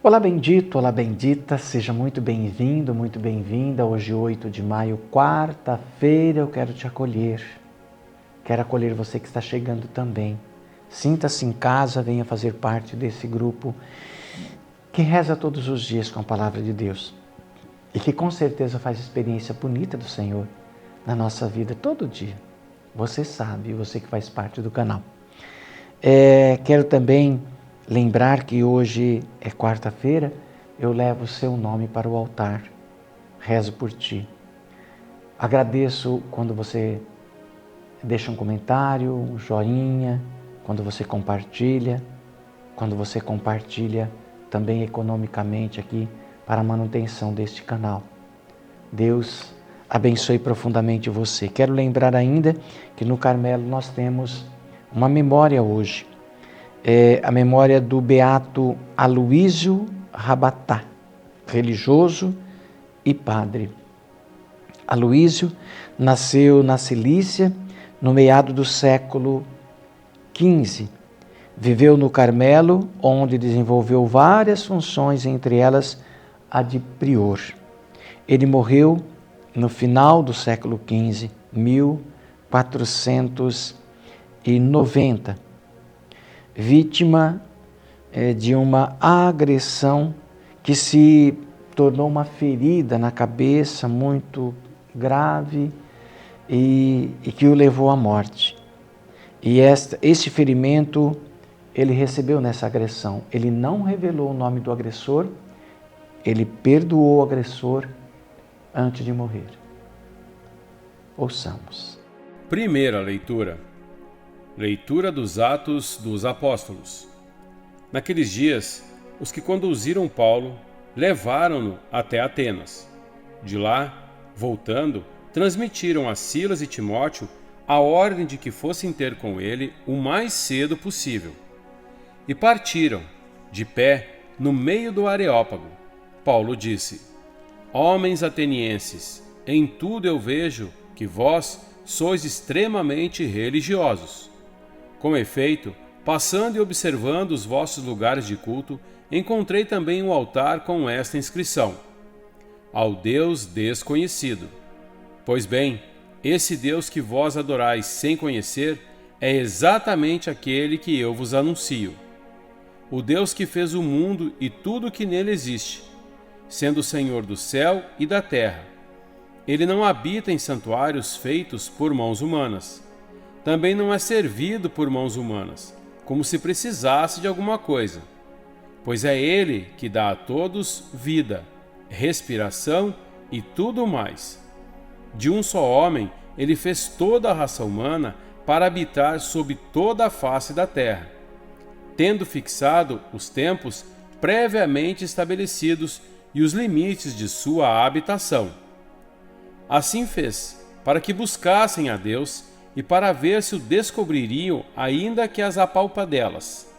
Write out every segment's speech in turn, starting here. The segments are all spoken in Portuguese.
Olá bendito, olá bendita, seja muito bem-vindo, muito bem-vinda. Hoje 8 de maio, quarta-feira, eu quero te acolher. Quero acolher você que está chegando também. Sinta-se em casa, venha fazer parte desse grupo que reza todos os dias com a palavra de Deus e que com certeza faz experiência bonita do Senhor na nossa vida todo dia. Você sabe, você que faz parte do canal. Quero também lembrar que hoje é quarta-feira, eu levo o seu nome para o altar, rezo por ti. Agradeço quando você deixa um comentário, um joinha, quando você compartilha também economicamente aqui para a manutenção deste canal. Deus abençoe profundamente você. Quero lembrar ainda que no Carmelo nós temos uma memória hoje. A memória do beato Aloísio Rabatá, religioso e padre. Aloísio nasceu na Cilícia no meado do século XV. Viveu no Carmelo, onde desenvolveu várias funções, entre elas a de prior. Ele morreu no final do século XV, 1490. Vítima de uma agressão que se tornou uma ferida na cabeça muito grave e que o levou à morte. E este ferimento ele recebeu nessa agressão. Ele não revelou o nome do agressor, ele perdoou o agressor antes de morrer. Ouçamos. Primeira leitura. Leitura dos Atos dos Apóstolos. Naqueles dias, os que conduziram Paulo levaram-no até Atenas. De lá, voltando, transmitiram a Silas e Timóteo a ordem de que fossem ter com ele o mais cedo possível. E partiram, de pé, no meio do Areópago. Paulo disse: Homens atenienses, em tudo eu vejo que vós sois extremamente religiosos. Com efeito, passando e observando os vossos lugares de culto, encontrei também um altar com esta inscrição: Ao Deus desconhecido. Pois bem, esse Deus que vós adorais sem conhecer é exatamente aquele que eu vos anuncio. O Deus que fez o mundo e tudo o que nele existe, sendo o Senhor do céu e da terra. Ele não habita em santuários feitos por mãos humanas. Também não é servido por mãos humanas, como se precisasse de alguma coisa, pois é Ele que dá a todos vida, respiração e tudo mais. De um só homem, Ele fez toda a raça humana para habitar sob toda a face da terra, tendo fixado os tempos previamente estabelecidos e os limites de sua habitação. Assim fez, para que buscassem a Deus e para ver se o descobririam, ainda que as apalpadelas.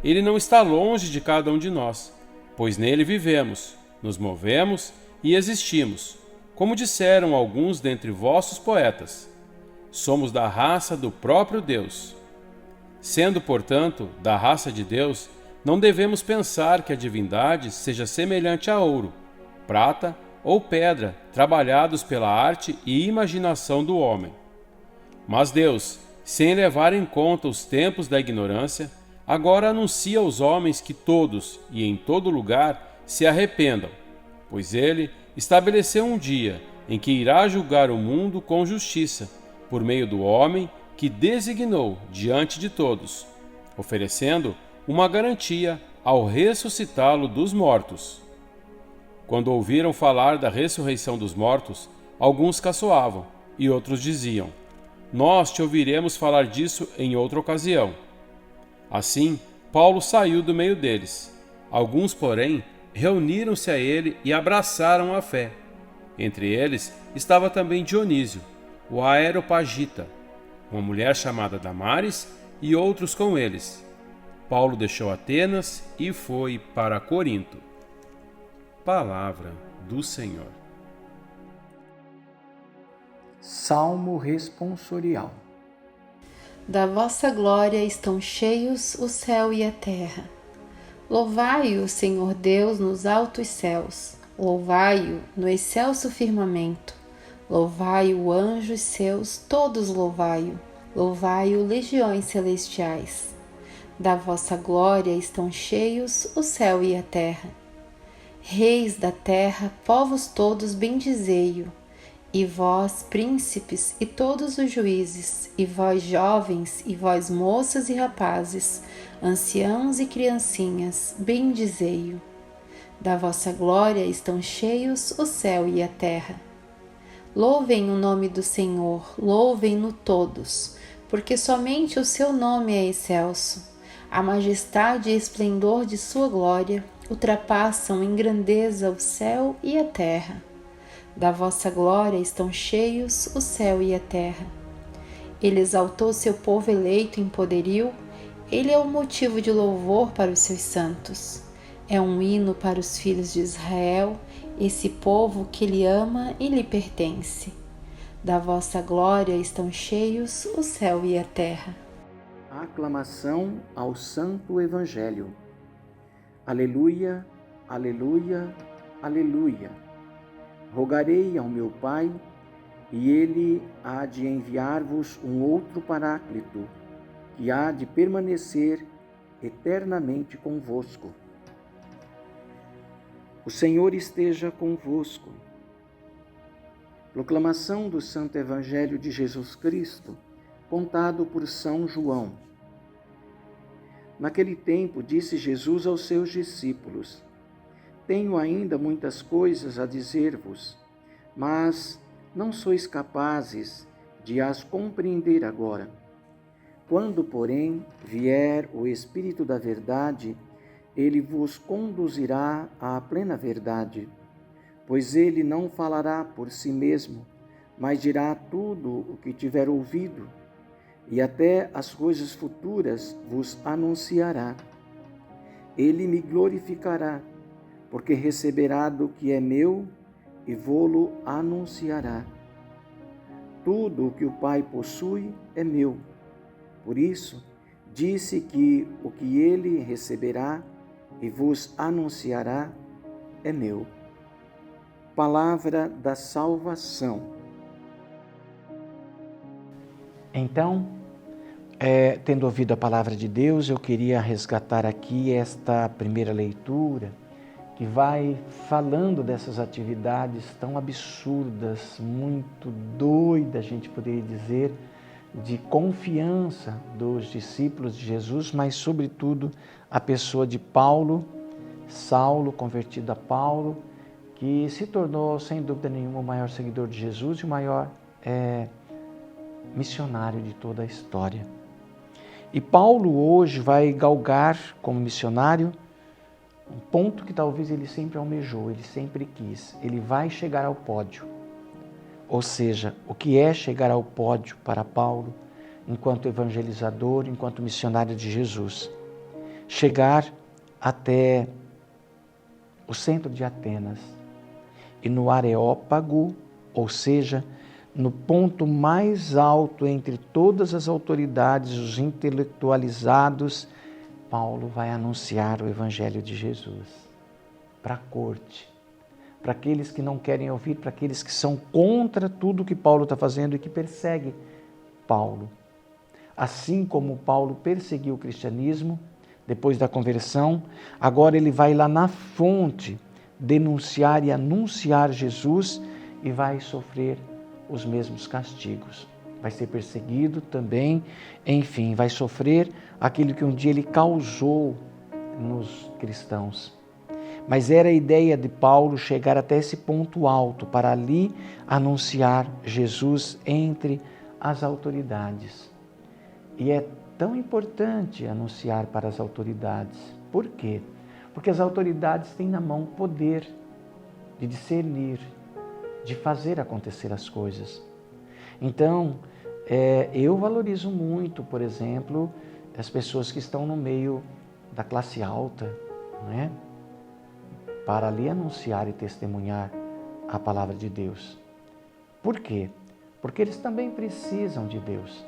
Ele não está longe de cada um de nós, pois nele vivemos, nos movemos e existimos, como disseram alguns dentre vossos poetas. Somos da raça do próprio Deus. Sendo, portanto, da raça de Deus, não devemos pensar que a divindade seja semelhante a ouro, prata ou pedra, trabalhados pela arte e imaginação do homem. Mas Deus, sem levar em conta os tempos da ignorância, agora anuncia aos homens que todos e em todo lugar se arrependam, pois Ele estabeleceu um dia em que irá julgar o mundo com justiça, por meio do homem que designou diante de todos, oferecendo uma garantia ao ressuscitá-lo dos mortos. Quando ouviram falar da ressurreição dos mortos, alguns caçoavam e outros diziam: Nós te ouviremos falar disso em outra ocasião. Assim, Paulo saiu do meio deles. Alguns, porém, reuniram-se a ele e abraçaram a fé. Entre eles estava também Dionísio, o Areopagita, uma mulher chamada Damaris e outros com eles. Paulo deixou Atenas e foi para Corinto. Palavra do Senhor. Salmo responsorial. Da vossa glória estão cheios o céu e a terra. Louvai-o, Senhor Deus, nos altos céus. Louvai-o no excelso firmamento. Louvai-o, anjos seus, todos louvai-o. Louvai-o, legiões celestiais. Da vossa glória estão cheios o céu e a terra. Reis da terra, povos todos, bendizei-o. E vós, príncipes, e todos os juízes, e vós, jovens, e vós, moças e rapazes, anciãos e criancinhas, bendizei-o. Da vossa glória estão cheios o céu e a terra. Louvem o nome do Senhor, louvem-no todos, porque somente o seu nome é excelso. A majestade e esplendor de sua glória ultrapassam em grandeza o céu e a terra. Da vossa glória estão cheios o céu e a terra. Ele exaltou seu povo eleito em poderio. Ele é o motivo de louvor para os seus santos. É um hino para os filhos de Israel, esse povo que lhe ama e lhe pertence. Da vossa glória estão cheios o céu e a terra. Aclamação ao Santo Evangelho. Aleluia, aleluia, aleluia. Rogarei ao meu Pai, e ele há de enviar-vos um outro Paráclito, que há de permanecer eternamente convosco. O Senhor esteja convosco. Proclamação do Santo Evangelho de Jesus Cristo, contado por São João. Naquele tempo, disse Jesus aos seus discípulos: Tenho ainda muitas coisas a dizer-vos, mas não sois capazes de as compreender agora. Quando, porém, vier o Espírito da verdade, ele vos conduzirá à plena verdade, pois ele não falará por si mesmo, mas dirá tudo o que tiver ouvido, e até as coisas futuras vos anunciará. Ele me glorificará, porque receberá do que é meu e vô-lo anunciará. Tudo o que o Pai possui é meu. Por isso, disse que o que ele receberá e vos anunciará é meu. Palavra da salvação. Então, tendo ouvido a palavra de Deus, eu queria resgatar aqui esta primeira leitura, que vai falando dessas atividades tão absurdas, muito doidas, a gente poderia dizer, de confiança dos discípulos de Jesus, mas sobretudo a pessoa de Paulo, Saulo, convertido a Paulo, que se tornou, sem dúvida nenhuma, o maior seguidor de Jesus e o maior missionário de toda a história. E Paulo hoje vai galgar como missionário um ponto que talvez ele sempre almejou, ele sempre quis. Ele vai chegar ao pódio. Ou seja, o que é chegar ao pódio para Paulo, enquanto evangelizador, enquanto missionário de Jesus? Chegar até o centro de Atenas e no Areópago, ou seja, no ponto mais alto entre todas as autoridades, os intelectualizados, Paulo vai anunciar o Evangelho de Jesus para a corte, para aqueles que não querem ouvir, para aqueles que são contra tudo que Paulo está fazendo e que perseguem Paulo. Assim como Paulo perseguiu o cristianismo depois da conversão, agora ele vai lá na fonte denunciar e anunciar Jesus e vai sofrer os mesmos castigos. Vai ser perseguido também, enfim, vai sofrer aquilo que um dia ele causou nos cristãos. Mas era a ideia de Paulo chegar até esse ponto alto, para ali anunciar Jesus entre as autoridades. E é tão importante anunciar para as autoridades. Por quê? Porque as autoridades têm na mão o poder de discernir, de fazer acontecer as coisas. Então, eu valorizo muito, por exemplo, as pessoas que estão no meio da classe alta, né? Para ali anunciar e testemunhar a palavra de Deus. Por quê? Porque eles também precisam de Deus.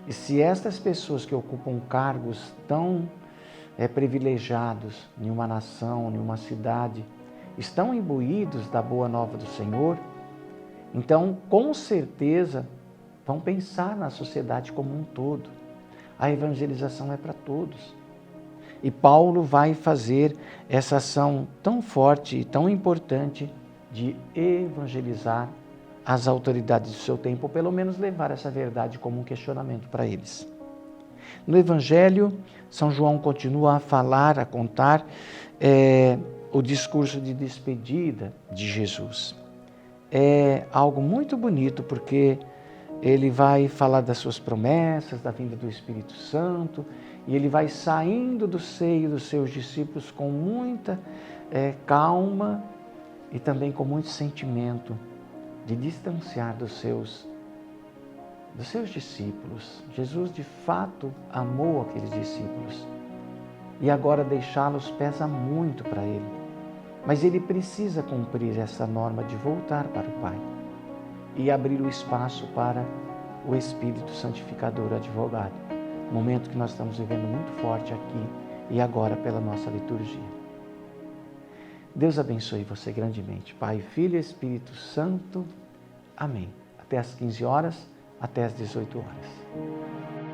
E se estas pessoas que ocupam cargos tão privilegiados em uma nação, em uma cidade, estão imbuídos da boa nova do Senhor, então, com certeza, vão pensar na sociedade como um todo. A evangelização é para todos. E Paulo vai fazer essa ação tão forte e tão importante de evangelizar as autoridades do seu tempo, ou pelo menos levar essa verdade como um questionamento para eles. No Evangelho, São João continua a falar, a contar o discurso de despedida de Jesus. É algo muito bonito, porque ele vai falar das suas promessas, da vinda do Espírito Santo, e ele vai saindo do seio dos seus discípulos com muita calma e também com muito sentimento de distanciar dos seus discípulos. Jesus de fato amou aqueles discípulos e agora deixá-los pesa muito para ele. Mas ele precisa cumprir essa norma de voltar para o Pai e abrir o espaço para o Espírito Santificador, advogado. Momento que nós estamos vivendo muito forte aqui e agora pela nossa liturgia. Deus abençoe você grandemente. Pai, Filho e Espírito Santo. Amém. Até às 15 horas, até às 18 horas.